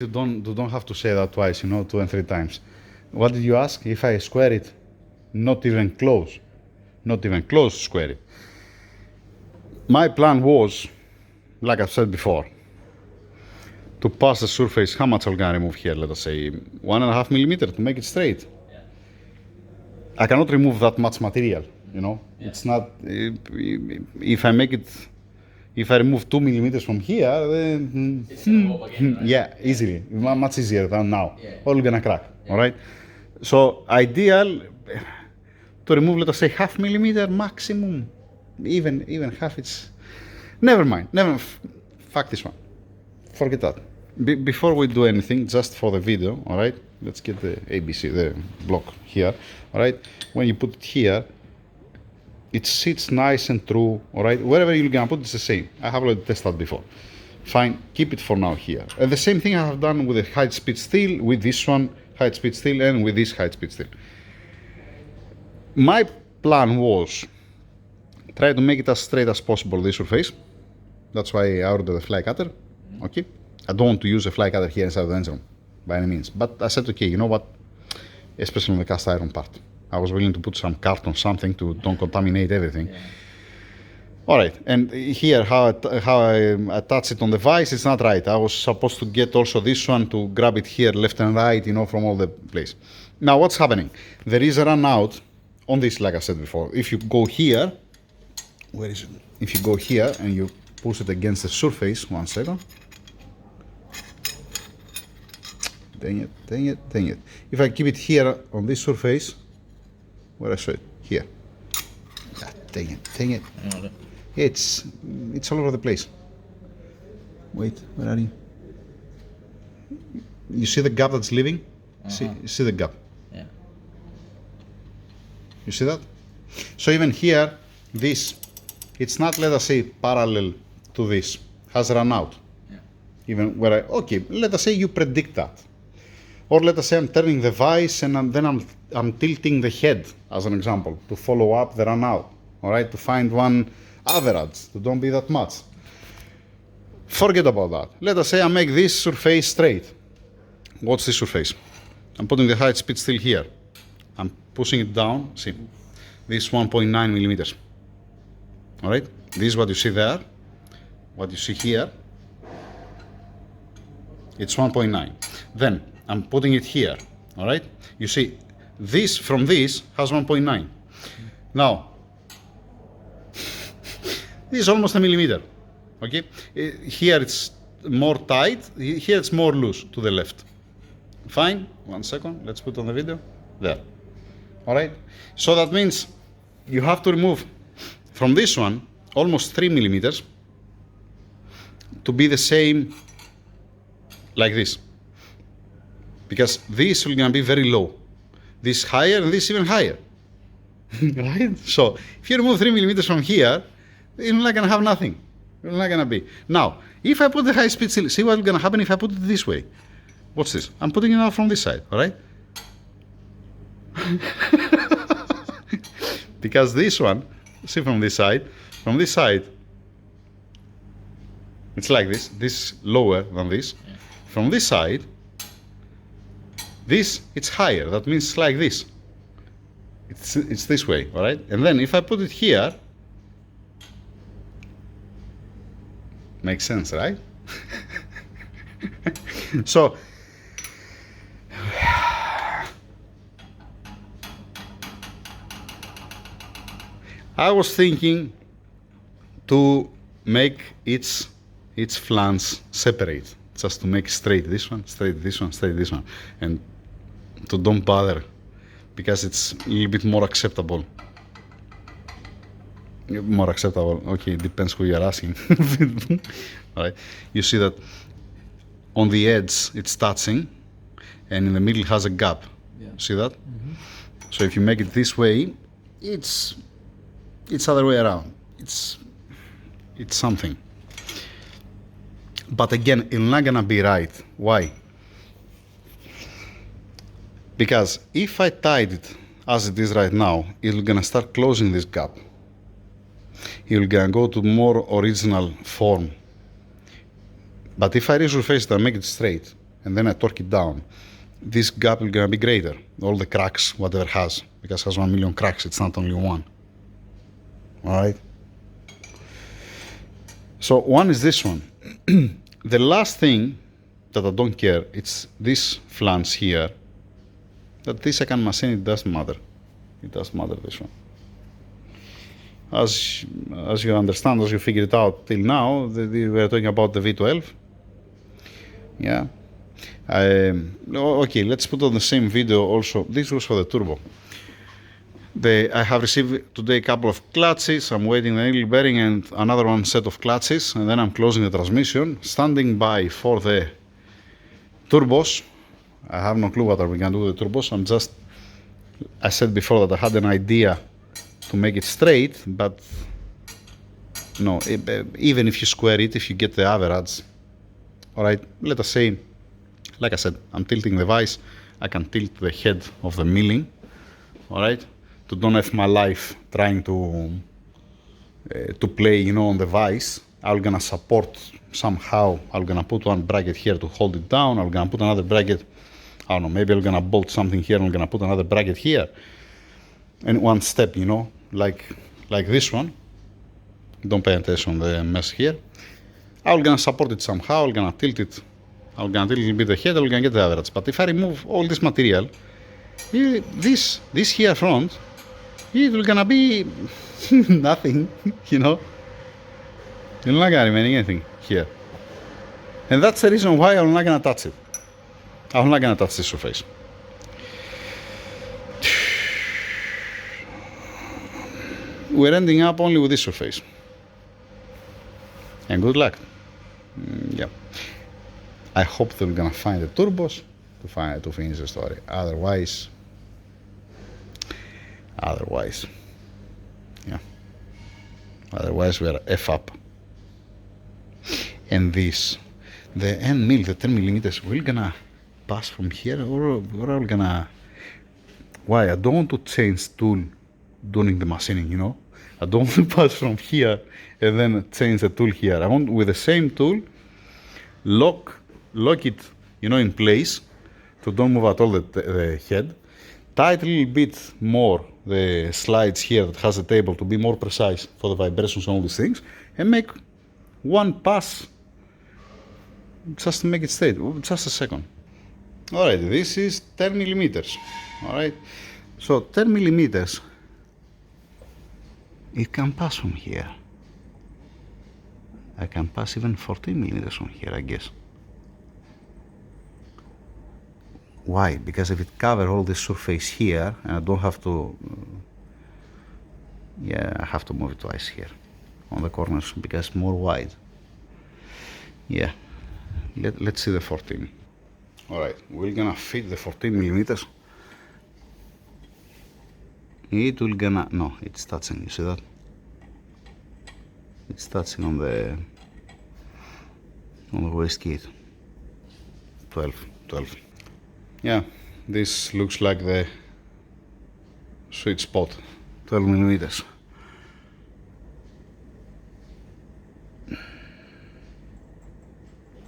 You don't have to say that twice, 2 and 3 times. What did you ask? If I square it, not even close to square it. My plan was, like I've said before, to pass the surface. How much I'm gonna remove here? Let us say 1.5 millimeter to make it straight. Yeah. I cannot remove that much material, Yeah. It's not. If I remove 2 millimeters from here, then It's gonna move again, right? yeah, easily, much easier than now. Yeah. All gonna crack. Yeah. All right. So ideal to remove, let us say, 0.5 millimeter maximum. Even half. It's never mind. Fuck this one. Forget that. Before we do anything, just for the video, all right. Let's get the ABC, the block here, all right. When you put it here, it sits nice and true, all right. Wherever you're gonna put, it's the same. I have already tested that before. Fine, keep it for now here. And the same thing I have done with the high-speed steel, with this one high-speed steel, and with this high-speed steel. My plan was try to make it as straight as possible, this surface. That's why I ordered the fly cutter. Okay, I don't want to use a fly cutter here inside the engine room by any means. But I said, okay, you know what? Especially on the cast iron part, I was willing to put some carton, something to don't contaminate everything. Yeah. All right, and here how I attach it on the vise, it's not right. I was supposed to get also this one to grab it here left and right, from all the place. Now what's happening? There is a run out on this, like I said before. If you go here, where is it? If you go here and you push it against the surface, 1 second. Dang it. If I keep it here on this surface, where I saw it? Here. God, dang it. It's all over the place. Wait, where are you? You see the gap that's leaving? See the gap? Yeah. You see that? So even here, this, it's not, let us say, parallel to this, has run out. Yeah. Even where okay, let us say you predict that. Or let us say I'm turning the vise and then I'm tilting the head, as an example, to follow up the run out, all right, to find one average, to don't be that much. Forget about that. Let us say I make this surface straight. What's this surface? I'm putting the height speed still here. I'm pushing it down, see, this 1.9 millimeters, all right? This is what you see there, what you see here, it's 1.9. Then I'm putting it here, all right? You see, this from this has 1.9. Now, this is almost a millimeter, okay? Here it's more tight, here it's more loose to the left. Fine, 1 second, let's put on the video, there. All right, so that means you have to remove from this one almost 3 millimeters to be the same like this. Because this will gonna be very low. This higher and this even higher. Right? So if you remove 3 millimeters from here, you're not gonna have nothing. You're not gonna be. Now, if I put the high speed still, see what's gonna happen if I put it this way. Watch this. I'm putting it now from this side, alright? Because this one, see from this side, it's like this. This is lower than this. Yeah. From this side, this, it's higher. That means it's like this. It's this way, all right? And then if I put it here, makes sense, right? So, I was thinking to make its flange separate, just to make straight this one, straight this one, straight this one, and to don't bother, because it's a little bit more acceptable. More acceptable, okay, depends who you're asking. All right, you see that on the edge it's touching, and in the middle has a gap. Yeah. See that? Mm-hmm. So if you make it this way, it's other way around. It's something. But again, it's not gonna be right. Why? Because if I tied it as it is right now, it's gonna start closing this gap. It's gonna go to more original form. But if I resurface it and make it straight, and then I torque it down, this gap is gonna be greater. All the cracks, whatever has, because it has 1 million cracks, it's not only one. All right. So one is this one. The last thing that I don't care, it's this flange here. That this I can machine, it doesn't matter. It doesn't matter, this one. As you understand, as you figured it out till now, we were talking about the V12. Yeah. Okay, let's put on the same video also. This was for the turbo. I have received today a couple of clutches. I'm waiting the needle bearing and another one set of clutches, and then I'm closing the transmission. Standing by for the turbos. I have no clue what are we gonna do with the turbos. I said before that I had an idea to make it straight, but no, even if you square it, if you get the average, all right, let us say, like I said, I'm tilting the vise, I can tilt the head of the milling, all right, to don't have my life trying to play, you know, on the vise. I'm gonna support somehow. I'm gonna put one bracket here to hold it down. I'm gonna put another bracket, I don't know, maybe I'm gonna bolt something here, I'm gonna put another bracket here. And one step, you know, like this one. Don't pay attention to the mess here. I'm gonna support it somehow, I'm gonna tilt it. I'm gonna tilt a little bit the head, I'm gonna get the average. But if I remove all this material, this here front, it will gonna be nothing, you know. You're not gonna remain anything here. And that's the reason why I'm not gonna touch it. I'm not gonna touch this surface. We're ending up only with this surface. And good luck. Yeah. I hope they're gonna find the turbos to finish the story. Otherwise, yeah. Otherwise, we're F up. And this, the end mill, the 10 millimeters, we're gonna pass from here, or we're gonna. Why? I don't want to change tool during the machining, you know. I don't want to pass from here and then change the tool here. I want, with the same tool, lock it, you know, in place, to don't move at all the head. Tight a little bit more the slides here that has the table to be more precise for the vibrations and all these things, and make one pass just to make it straight. Just a second. Alright, this is 10 millimeters. Alright, so 10 millimeters, it can pass from here. I can pass even 14 millimeters from here, I guess. Why? Because if it covers all this surface here, and I don't have to, yeah, I have to move it twice here on the corners because it's more wide. Yeah, let's see the 14. All right, we're gonna fit the 14 millimeters. It will gonna, no, it's touching, you see that? It's touching on the wastegate. 12. Yeah, this looks like the sweet spot, 12 millimeters.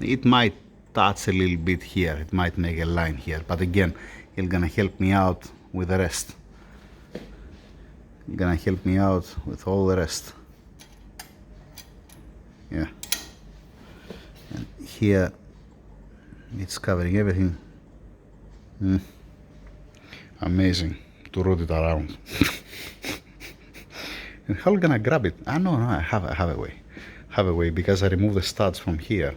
It might touch a little bit here, it might make a line here, but again, it's gonna help me out with the rest. It's gonna help me out with all the rest. Yeah. And here, it's covering everything. Amazing to root it around. And how am I gonna grab it? No, I have a way. Have a way because I remove the studs from here.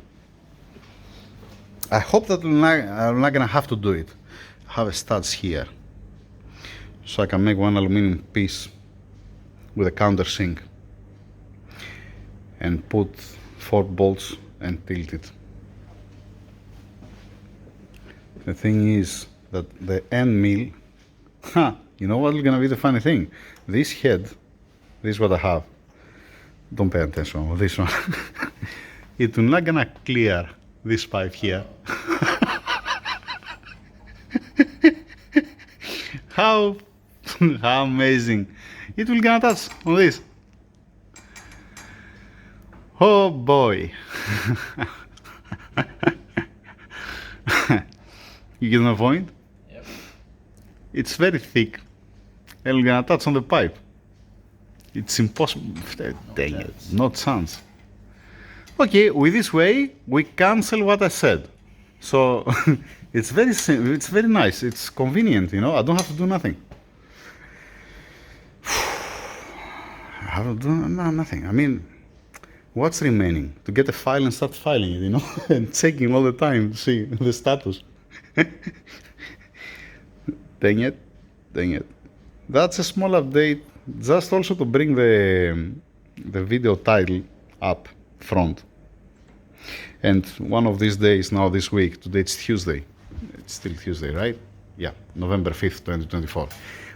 I hope that I'm not gonna have to do it. I have studs here, so I can make one aluminum piece with a countersink and put 4 bolts and tilt it. The thing is that the end mill, you know what is gonna be the funny thing? This head, this is what I have. Don't pay attention on this one. It's not gonna clear this pipe here. How amazing. It will gonna touch on this. Oh boy. You get my point? Yep. It's very thick. And we're gonna touch on the pipe. It's impossible. Dang it. No chance. Okay, with this way, we cancel what I said. So it's very nice. It's convenient, you know. I don't have to do nothing. I have to do nothing. I mean, what's remaining? To get a file and start filing it, you know, and checking all the time to see the status. Dang it. That's a small update, just also to bring the video title up front. And one of these days, now this week, today it's Tuesday. It's still Tuesday, right? Yeah, November 5th, 2024.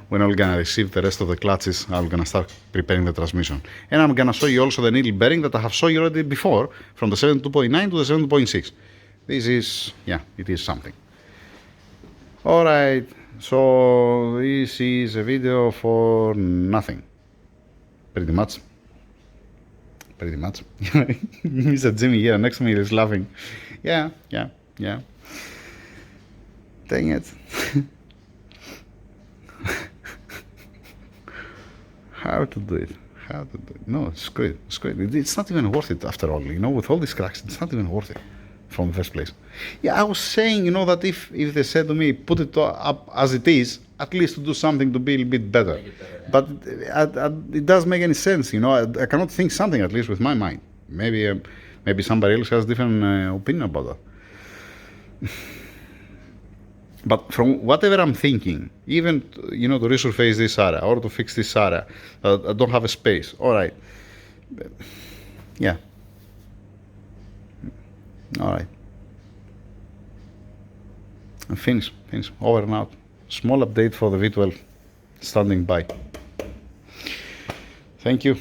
When I'm gonna receive the rest of the clutches, I'm gonna start preparing the transmission. And I'm gonna show you also the needle bearing that I have shown you already before, from the 72.9 to the 7.6. This is, yeah, it is something. Alright, so this is a video for nothing. Pretty much. Mr. Jimmy here next to me is laughing. Yeah. Dang it. How to do it? No, it's great. It's not even worth it after all, you know, with all these cracks, it's not even worth it from the first place. Yeah, I was saying, you know, that if they said to me, put it up as it is, at least to do something to be a little bit better. Yeah. But it doesn't make any sense, you know. I cannot think something, at least with my mind. Maybe somebody else has a different opinion about that. But from whatever I'm thinking, even, you know, to resurface this area or to fix this area, I don't have a space. All right. Yeah. All right. Finish. Over and out. Small update for the V12 standing by. Thank you.